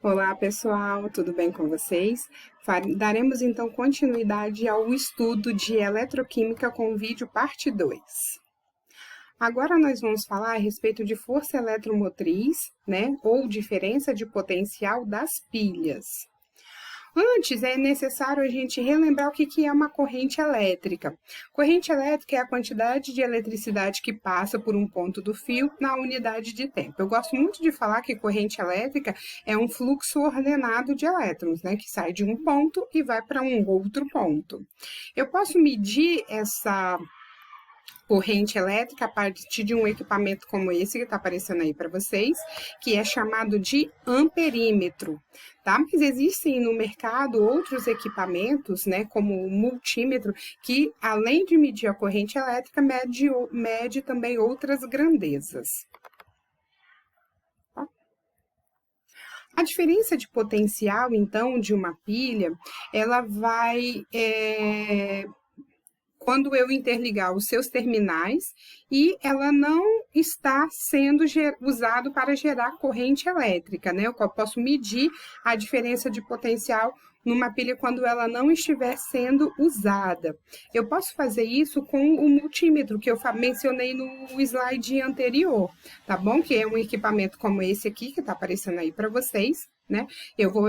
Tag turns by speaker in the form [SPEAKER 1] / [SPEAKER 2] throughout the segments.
[SPEAKER 1] Olá, pessoal, tudo bem com vocês? Daremos então continuidade ao estudo de eletroquímica com vídeo parte 2. Agora nós vamos falar a respeito de força eletromotriz, ou diferença de potencial das pilhas. Antes, é necessário a gente relembrar o que é uma corrente elétrica. Corrente elétrica é a quantidade de eletricidade que passa por um ponto do fio na unidade de tempo. Eu gosto muito de falar que corrente elétrica é um fluxo ordenado de elétrons, que sai de um ponto e vai para um outro ponto. Eu posso medir essa corrente elétrica a partir de um equipamento como esse que está aparecendo aí para vocês, que é chamado de amperímetro, tá? Mas existem no mercado outros equipamentos, como o multímetro, que além de medir a corrente elétrica, mede também outras grandezas. Tá? A diferença de potencial, então, de uma pilha, ela vai quando eu interligar os seus terminais e ela não está sendo usado para gerar corrente elétrica, Eu posso medir a diferença de potencial numa pilha quando ela não estiver sendo usada. Eu posso fazer isso com o multímetro que eu mencionei no slide anterior, tá bom? Que é um equipamento como esse aqui, que está aparecendo aí para vocês, Eu vou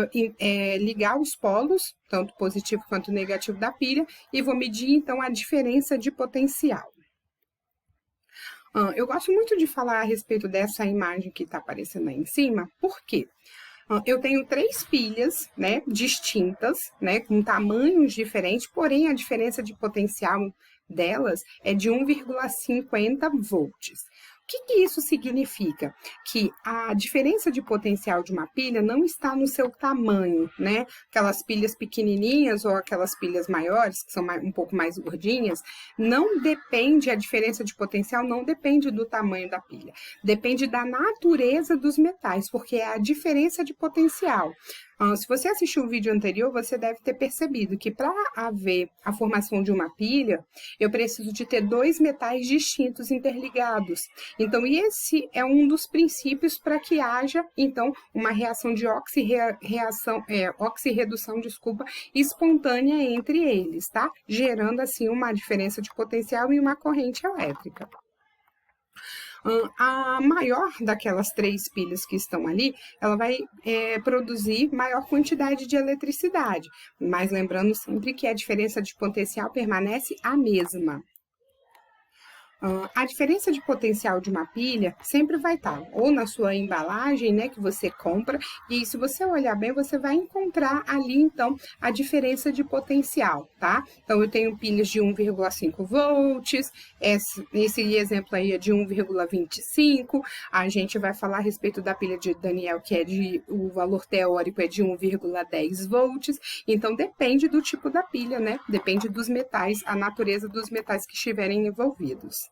[SPEAKER 1] ligar os polos, tanto positivo quanto negativo da pilha, e vou medir, então, a diferença de potencial. Eu gosto muito de falar a respeito dessa imagem que está aparecendo aí em cima, por quê? Eu tenho 3 pilhas, distintas, com tamanhos diferentes, porém a diferença de potencial delas é de 1,50 volts. O que isso significa? Que a diferença de potencial de uma pilha não está no seu tamanho, Aquelas pilhas pequenininhas ou aquelas pilhas maiores, que são um pouco mais gordinhas, não depende, a diferença de potencial não depende do tamanho da pilha. Depende da natureza dos metais, porque é a diferença de potencial. Se você assistiu o vídeo anterior, você deve ter percebido que para haver a formação de uma pilha, eu preciso de ter 2 metais distintos interligados. Então, esse é um dos princípios para que haja, então, uma reação de oxirredução, espontânea entre eles, tá? Gerando, assim, uma diferença de potencial e uma corrente elétrica. A maior daquelas 3 pilhas que estão ali, ela vai produzir maior quantidade de eletricidade, mas lembrando sempre que a diferença de potencial permanece a mesma. A diferença de potencial de uma pilha sempre vai estar ou na sua embalagem, que você compra, e se você olhar bem, você vai encontrar ali, então, a diferença de potencial, tá? Então, eu tenho pilhas de 1,5 volts, esse exemplo aí é de 1,25, a gente vai falar a respeito da pilha de Daniel, que o valor teórico é de 1,10 volts, então depende do tipo da pilha, Depende dos metais, a natureza dos metais que estiverem envolvidos.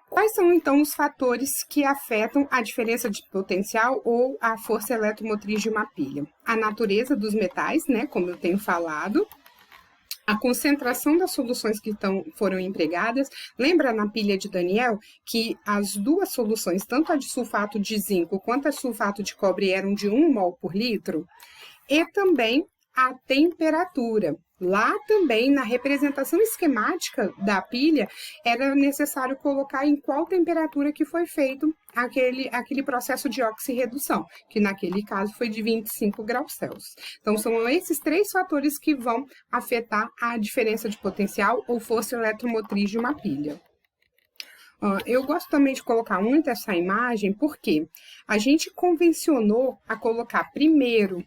[SPEAKER 1] Quais são, então, os fatores que afetam a diferença de potencial ou a força eletromotriz de uma pilha? A natureza dos metais, como eu tenho falado, a concentração das soluções que foram empregadas. Lembra na pilha de Daniel que as 2 soluções, tanto a de sulfato de zinco quanto a de sulfato de cobre, eram de 1 mol por litro? E também a temperatura. Lá também, na representação esquemática da pilha, era necessário colocar em qual temperatura que foi feito aquele processo de oxirredução, que naquele caso foi de 25 graus Celsius. Então, são esses 3 fatores que vão afetar a diferença de potencial ou força eletromotriz de uma pilha. Eu gosto também de colocar muito essa imagem porque a gente convencionou a colocar primeiro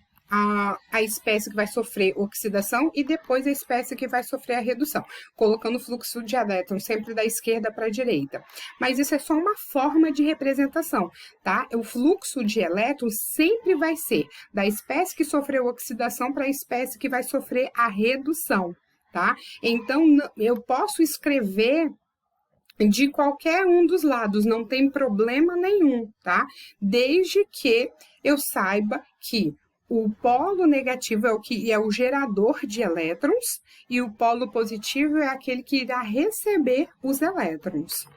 [SPEAKER 1] a espécie que vai sofrer oxidação e depois a espécie que vai sofrer a redução, colocando o fluxo de elétrons sempre da esquerda para a direita. Mas isso é só uma forma de representação, tá? O fluxo de elétrons sempre vai ser da espécie que sofreu oxidação para a espécie que vai sofrer a redução, tá? Então, eu posso escrever de qualquer um dos lados, não tem problema nenhum, tá? Desde que eu saiba que o polo negativo é o gerador de elétrons e o polo positivo é aquele que irá receber os elétrons.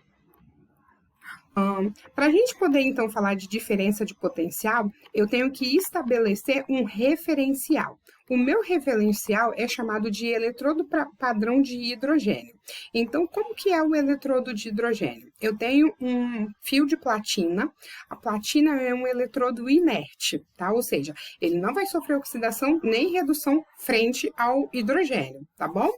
[SPEAKER 1] Para a gente poder, então, falar de diferença de potencial, eu tenho que estabelecer um referencial. O meu referencial é chamado de eletrodo padrão de hidrogênio. Então, como que é o eletrodo de hidrogênio? Eu tenho um fio de platina. A platina é um eletrodo inerte, tá? Ou seja, ele não vai sofrer oxidação nem redução frente ao hidrogênio, tá bom?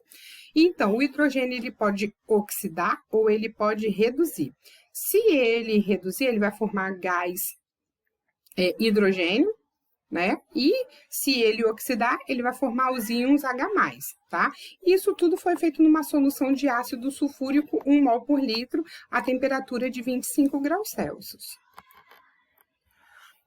[SPEAKER 1] Então, o hidrogênio ele pode oxidar ou ele pode reduzir. Se ele reduzir, ele vai formar gás hidrogênio, né? E se ele oxidar, ele vai formar os íons H+, tá? Isso tudo foi feito numa solução de ácido sulfúrico, 1 mol por litro, a temperatura de 25 graus Celsius.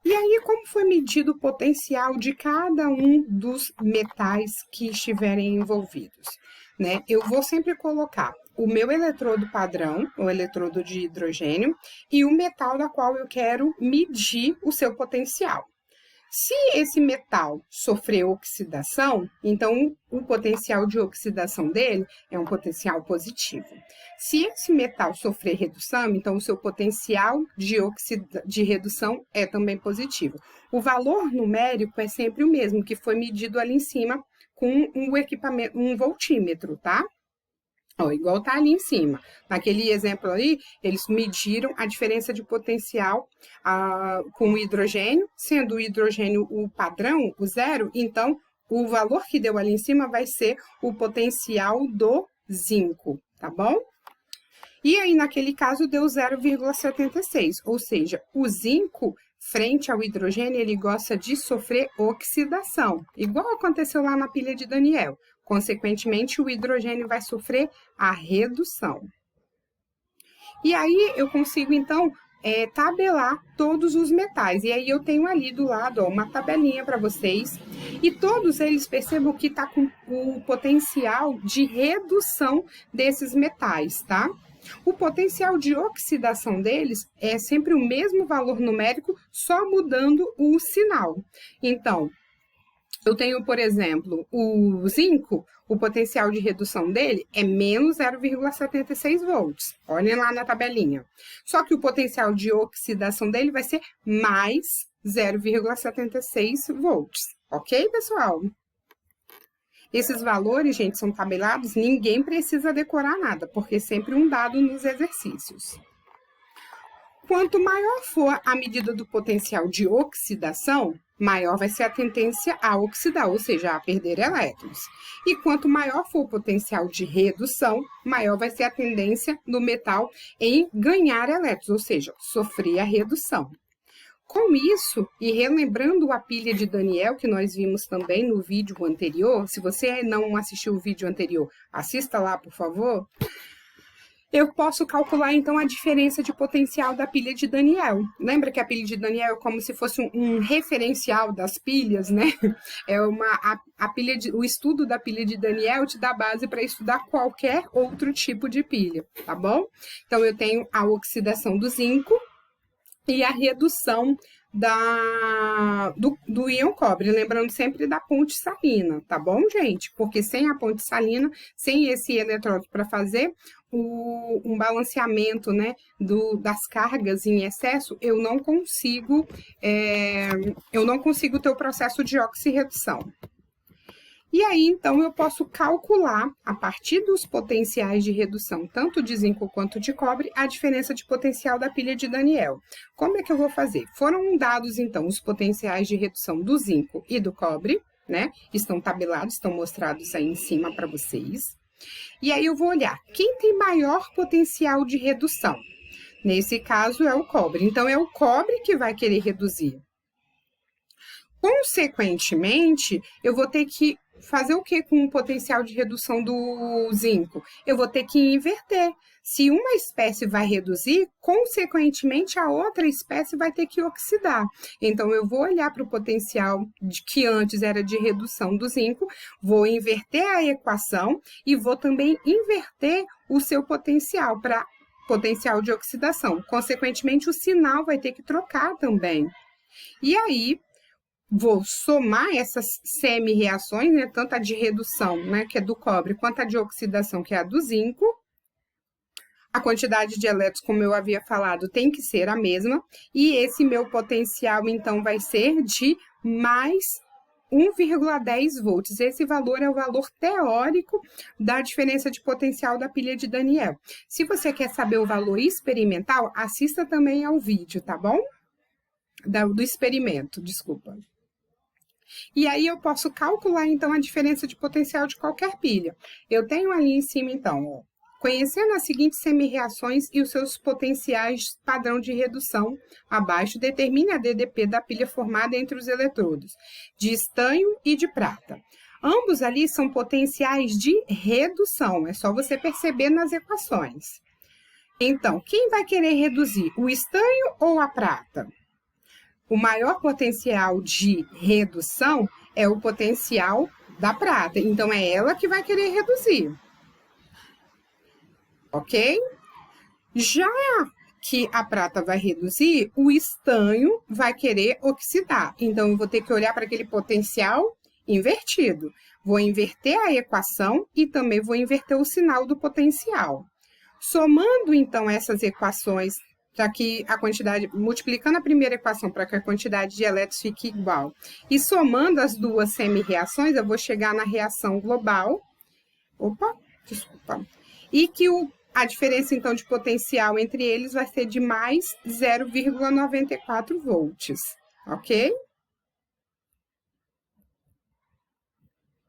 [SPEAKER 1] E aí, como foi medido o potencial de cada um dos metais que estiverem envolvidos, né? Eu vou sempre colocar o meu eletrodo padrão, o eletrodo de hidrogênio, e o metal da qual eu quero medir o seu potencial. Se esse metal sofrer oxidação, então o potencial de oxidação dele é um potencial positivo. Se esse metal sofrer redução, então o seu potencial de redução é também positivo. O valor numérico é sempre o mesmo, que foi medido ali em cima com um voltímetro, tá? Ó, igual tá ali em cima. Naquele exemplo ali, eles mediram a diferença de potencial com o hidrogênio, sendo o hidrogênio o padrão, o zero, então o valor que deu ali em cima vai ser o potencial do zinco, tá bom? E aí, naquele caso, deu 0,76, ou seja, o zinco, frente ao hidrogênio, ele gosta de sofrer oxidação, igual aconteceu lá na pilha de Daniel. Consequentemente, o hidrogênio vai sofrer a redução. E aí, eu consigo, então, tabelar todos os metais. E aí, eu tenho ali do lado, ó, uma tabelinha para vocês. E todos eles percebam que está com o potencial de redução desses metais, tá? O potencial de oxidação deles é sempre o mesmo valor numérico, só mudando o sinal. Então, eu tenho, por exemplo, o zinco, o potencial de redução dele é menos 0,76 volts. Olhem lá na tabelinha. Só que o potencial de oxidação dele vai ser mais 0,76 volts. Ok, pessoal? Esses valores, gente, são tabelados, ninguém precisa decorar nada, porque é sempre um dado nos exercícios. Quanto maior for a medida do potencial de oxidação, maior vai ser a tendência a oxidar, ou seja, a perder elétrons. E quanto maior for o potencial de redução, maior vai ser a tendência do metal em ganhar elétrons, ou seja, sofrer a redução. Com isso, e relembrando a pilha de Daniel, que nós vimos também no vídeo anterior, se você não assistiu o vídeo anterior, assista lá, por favor. Eu posso calcular, então, a diferença de potencial da pilha de Daniel. Lembra que a pilha de Daniel é como se fosse um referencial das pilhas, né? O estudo da pilha de Daniel te dá base para estudar qualquer outro tipo de pilha, tá bom? Então, eu tenho a oxidação do zinco e a redução do íon cobre, lembrando sempre da ponte salina, tá bom, gente? Porque sem a ponte salina, sem esse eletrodo para fazer um balanceamento, né, das cargas em excesso, eu não consigo ter o processo de oxirredução. E aí, então, eu posso calcular, a partir dos potenciais de redução, tanto de zinco quanto de cobre, a diferença de potencial da pilha de Daniel. Como é que eu vou fazer? Foram dados, então, os potenciais de redução do zinco e do cobre, né? Estão tabelados, estão mostrados aí em cima para vocês. E aí, eu vou olhar quem tem maior potencial de redução. Nesse caso, é o cobre. Então, é o cobre que vai querer reduzir. Consequentemente, eu vou ter que fazer o que com o potencial de redução do zinco? Eu vou ter que inverter. Se uma espécie vai reduzir, consequentemente, a outra espécie vai ter que oxidar. Então, eu vou olhar para o potencial que antes era de redução do zinco, vou inverter a equação e vou também inverter o seu potencial para potencial de oxidação. Consequentemente, o sinal vai ter que trocar também. E aí, vou somar essas semi-reações, né, tanto a de redução, né, que é do cobre, quanto a de oxidação, que é a do zinco. A quantidade de elétrons, como eu havia falado, tem que ser a mesma. E esse meu potencial, então, vai ser de mais 1,10 volts. Esse valor é o valor teórico da diferença de potencial da pilha de Daniel. Se você quer saber o valor experimental, assista também ao vídeo, tá bom? Do experimento, desculpa. E aí eu posso calcular, então, a diferença de potencial de qualquer pilha. Eu tenho ali em cima, então, ó, conhecendo as seguintes semi-reações e os seus potenciais padrão de redução abaixo, determine a DDP da pilha formada entre os eletrodos de estanho e de prata. Ambos ali são potenciais de redução, é só você perceber nas equações. Então, quem vai querer reduzir, o estanho ou a prata? O maior potencial de redução é o potencial da prata, então é ela que vai querer reduzir. Ok? Já que a prata vai reduzir, o estanho vai querer oxidar. Então, eu vou ter que olhar para aquele potencial invertido. Vou inverter a equação e também vou inverter o sinal do potencial. Somando, então, essas equações, para que a quantidade, multiplicando a primeira equação para que a quantidade de elétrons fique igual, e somando as duas semi-reações, eu vou chegar na reação global. Opa, desculpa. E que a diferença, então, de potencial entre eles vai ser de mais 0,94 volts, ok?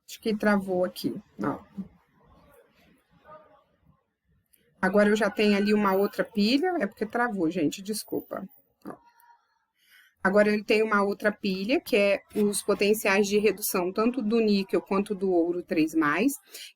[SPEAKER 1] Acho que travou aqui, ó. Agora eu já tenho ali uma outra pilha, é porque travou, gente, desculpa. Ó. Agora ele tem uma outra pilha, que é os potenciais de redução tanto do níquel quanto do ouro 3+.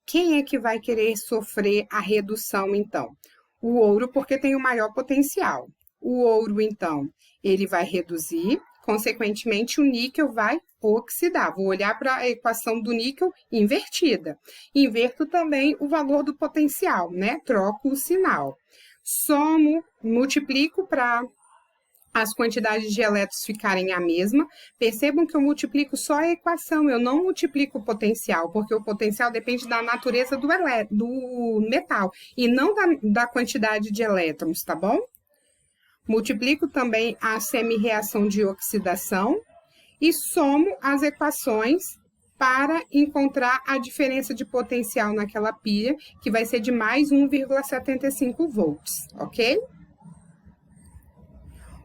[SPEAKER 1] Quem é que vai querer sofrer a redução, então? O ouro, porque tem o maior potencial. O ouro, então, ele vai reduzir, consequentemente, o níquel vai oxidar. Vou olhar para a equação do níquel invertida. Inverto também o valor do potencial, né? Troco o sinal. Somo, multiplico para as quantidades de elétrons ficarem a mesma. Percebam que eu multiplico só a equação, eu não multiplico o potencial, porque o potencial depende da natureza do metal, e não da quantidade de elétrons, tá bom? Multiplico também a semi-reação de oxidação e somo as equações para encontrar a diferença de potencial naquela pilha, que vai ser de mais 1,75 volts, ok?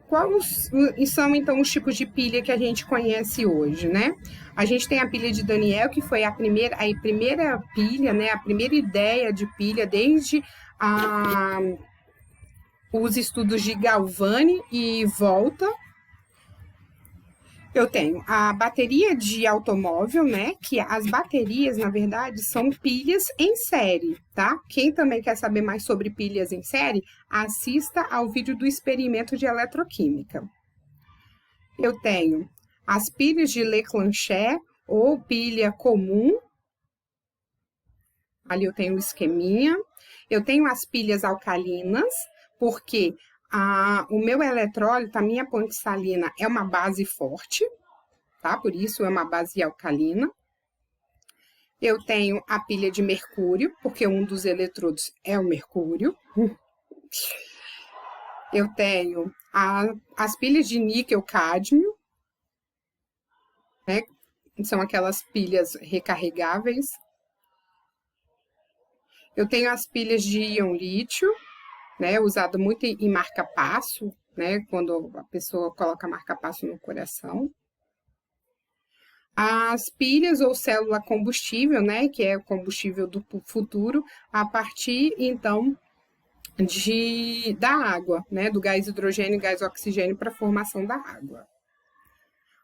[SPEAKER 1] Quais são, então, os tipos de pilha que a gente conhece hoje, né? A gente tem a pilha de Daniel, que foi a primeira pilha, né? A primeira ideia de pilha desde os estudos de Galvani e Volta. Eu tenho a bateria de automóvel, né? Que as baterias, na verdade, são pilhas em série, tá? Quem também quer saber mais sobre pilhas em série, assista ao vídeo do experimento de eletroquímica. Eu tenho as pilhas de Leclanché ou pilha comum. Ali eu tenho o esqueminha. Eu tenho as pilhas alcalinas, porque o meu eletrólito, a minha ponte salina, é uma base forte, tá? Por isso é uma base alcalina. Eu tenho a pilha de mercúrio, porque um dos eletrodos é o mercúrio. Eu tenho as pilhas de níquel-cádmio, né? São aquelas pilhas recarregáveis. Eu tenho as pilhas de íon lítio, né, usado muito em marca-passo, né, quando a pessoa coloca marca-passo no coração. As pilhas ou célula combustível, né, que é o combustível do futuro, a partir, então, da água, né, do gás hidrogênio e gás oxigênio para a formação da água.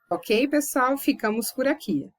[SPEAKER 1] Ok, pessoal? Ficamos por aqui.